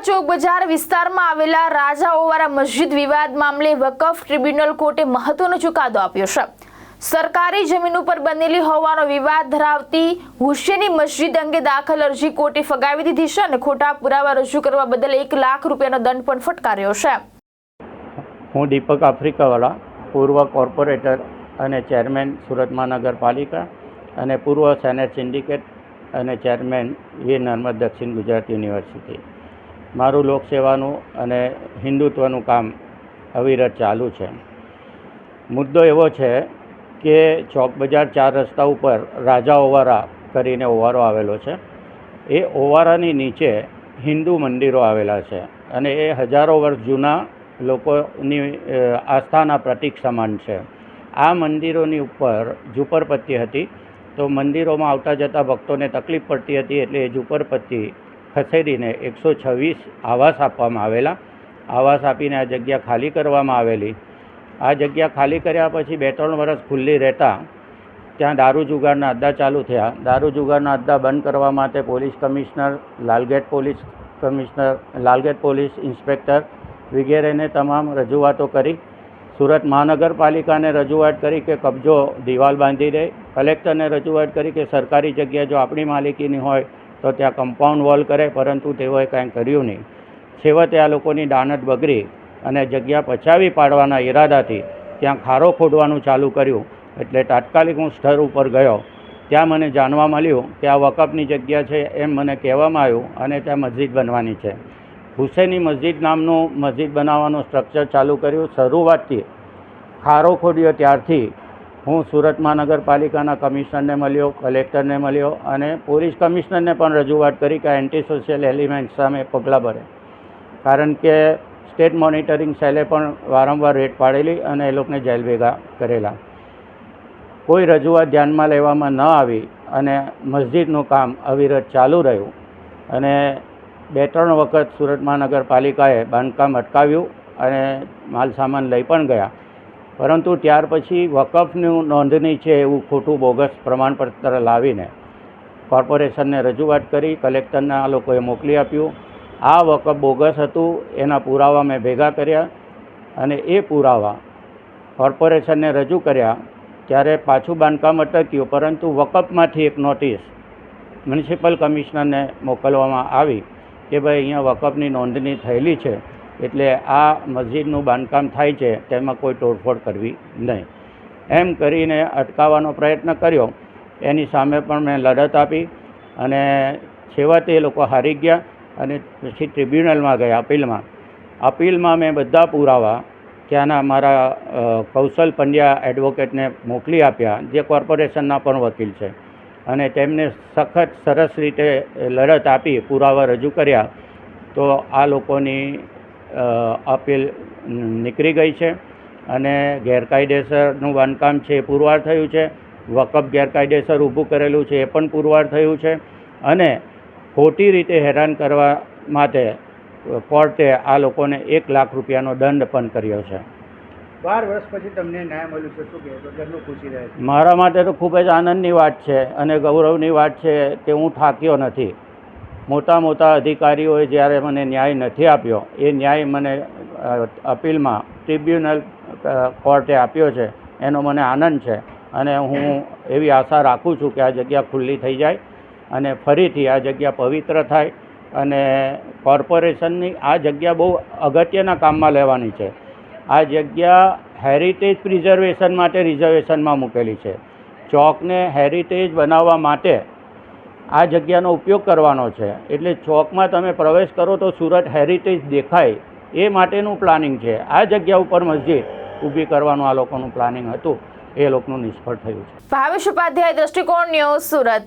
ચોક બજાર વિસ્તારમાં આવેલા રાજા ઓવારા મસ્જિદ વિવાદ મામલે વકફ ટ્રિબ્યુનલ કોર્ટે મહત્વનો ચુકાદો આપ્યો છે। સરકારી જમીન ઉપર બનેલી હોવાનો વિવાદ ધરાવતી હુસેની મસ્જિદ અંગે દાખલ અરજી કોર્ટે ફગાવી દીધી છે અને ખોટા પુરાવા રજૂ કરવા બદલ 1 લાખ રૂપિયાનો દંડ પણ ફટકાર્યો છે। હું દીપક आफ्रिकावाला પૂર્વ કોર્પોરેટર અને ચેરમેન સુરત મહાનગરપાલિકા અને પૂર્વ સેનેટ સિન્ડિકેટ અને ચેરમેન વીર નર્મદ દક્ષિણ ગુજરાત યુનિવર્સિટી। મારું લોકસેવાનું અને હિન્દુત્વનું કામ અવિરત ચાલુ છે। મુદ્દો એવો છે કે ચોક બજાર 4 રસ્તા ઉપર રાજા ઓવારા કરીને ઓવારો આવેલો છે। એ ઓવારાની નીચે હિન્દુ મંદિરો આવેલા છે અને એ હજારો વર્ષ જૂના લોકોની આસ્થાના પ્રતીક સમાન છે। આ મંદિરોની ઉપર ઝૂંપડપટ્ટી હતી, તો મંદિરોમાં આવતા જતા ભક્તોને તકલીફ પડતી હતી, એટલે એ ઝૂંપડપટ્ટી ખસેડીને 126 આવાસ આપવામાં આવેલા। આવાસ આપીને આ જગ્યા ખાલી કરવામાં આવેલી। આ જગ્યા ખાલી કર્યા પછી 2-3 વર્ષ ખુલ્લી રહેતા ત્યાં દારૂ જુગારના અડ્ડા ચાલુ થયા। દારૂ જુગારના અડ્ડા બંધ કરવા માટે police commissioner, Lalgate police inspector વગેરેને તમામ રજૂઆતો કરી। સુરત મહાનગરપાલિકાને રજૂઆત કરી કે કબજો દિવાલ બાંધી દે। કલેક્ટરને રજૂઆત કરી કે સરકારી જગ્યા જો આપણી માલિકીની હોય તો ત્યાં કમ્પાઉન્ડ વોલ કરે, પરંતુ તેઓએ કાંઈ કર્યું નહીં। છેવટે આ લોકોની દાનત બગડી અને જગ્યા પચાવી પાડવાના ઈરાદાથી ત્યાં ખારો ખોદવાનું ચાલુ કર્યું। એટલે તાત્કાલિક હું સ્થળ ઉપર ગયો। ત્યાં મને જાણવા મળ્યું કે આ વકફની જગ્યા છે એમ મને કહેવામાં આવ્યું અને ત્યાં મસ્જિદ બનવાની છે। હુસેની મસ્જિદ નામનું મસ્જિદ બનાવવાનું સ્ટ્રક્ચર ચાલુ કર્યું। શરૂઆતથી ખારો ખોદ્યો ત્યારથી હું સુરત મહાનગરપાલિકાના કમિશનરને મળ્યો, કલેક્ટરને મળ્યો અને પોલીસ કમિશનરને પણ રજૂઆત કરી કે એન્ટી સોશિયલ એલિમેન્ટ સામે પગલાં ભરે, કારણ કે સ્ટેટ મોનિટરિંગ સેલે પણ વારંવાર રેડ પાડેલી અને એ લોકોને જેલ ભેગા કરેલા। કોઈ રજૂઆત ધ્યાનમાં લેવામાં ન આવી અને મસ્જિદનું કામ અવિરત ચાલુ રહ્યું અને 2-3 વખત સુરત મહાનગરપાલિકાએ બાંધકામ અટકાવ્યું અને માલ સામાન લઈ પણ ગયા, પરંતુ ત્યાર પછી વકફનું નોંધણી છે એવું ખોટું બોગસ પ્રમાણપત્ર લાવીને કોર્પોરેશનને રજૂઆત કરી। કલેક્ટરને આ લોકોએ મોકલી આપ્યું। આ વકફ બોગસ હતું એના પુરાવા મેં ભેગા કર્યા અને એ પુરાવા કોર્પોરેશનને રજૂ કર્યા। ત્યારે પાછું બાંધકામ અટક્યું, પરંતુ વકફમાંથી એક નોટિસ મ્યુનિસિપલ કમિશનરને મોકલવામાં આવી કે ભાઈ અહીંયા વકફની નોંધણી થયેલી છે, એટલે આ મસ્જિદનું બાંધકામ થાય છે તેમાં કોઈ તોડફોડ કરવી નહીં, એમ કરીને અટકાવવાનો પ્રયત્ન કર્યો। એની સામે પણ મેં લડત આપી અને છેવટે એ લોકો હારી ગયા અને પછી ટ્રિબ્યુનલમાં ગયા અપીલમાં મેં બધા પુરાવા ત્યાંના મારા કૌશલ પંડ્યા એડવોકેટને મોકલી આપ્યા, જે કોર્પોરેશનના પણ વકીલ છે, અને તેમને સખત સરસ રીતે લડત આપી, પુરાવા રજૂ કર્યા, તો આ લોકોની અપીલ નીકળી ગઈ છે અને ગેરકાયદેસરનું બાંધકામ છે એ પુરવાર થયું છે। વકફ ગેરકાયદેસર ઊભું કરેલું છે એ પણ પુરવાર થયું છે અને ખોટી રીતે હેરાન કરવા માટે કોર્ટે આ લોકોને 1 લાખ રૂપિયાનો દંડ પણ કર્યો છે। 12 વર્ષ પછી તમને ન્યાય મળ્યું છે, શું કહેશો? કેટલું ખુશી રહે છે? મારા માટે તો ખૂબ જ આનંદની વાત છે અને ગૌરવની વાત છે કે હું થાક્યો નથી। મોટા અધિકારીઓએ જ્યારે મને ન્યાય નથી આપ્યો, એ ન્યાય મને અપીલમાં ટ્રિબ્યુનલ કોર્ટે આપ્યો છે, એનો મને આનંદ છે અને હું એવી આશા રાખું છું કે આ જગ્યા ખુલ્લી થઈ જાય અને ફરીથી આ જગ્યા પવિત્ર થાય અને કોર્પોરેશનની આ જગ્યા બહુ અગત્યના કામમાં લેવાની છે। આ જગ્યા હેરિટેજ પ્રિઝર્વેશન માટે રિઝર્વેશનમાં મૂકેલી છે। ચોકને હેરિટેજ બનાવવા માટે આ જગ્યાનો ઉપયોગ કરવાનો છે, એટલે ચોકમાં તમે પ્રવેશ કરો તો સુરત હેરિટેજ દેખાય એ માટેનું પ્લાનિંગ છે। આ જગ્યા ઉપર મસ્જિદ ઊભી કરવાનું આ લોકોનું પ્લાનિંગ હતું, એ લોકોનું નિષ્ફળ થયું છે। ભાવેશ ઉપાધ્યાય, દ્રષ્ટિકોણ ન્યૂઝ, સુરત।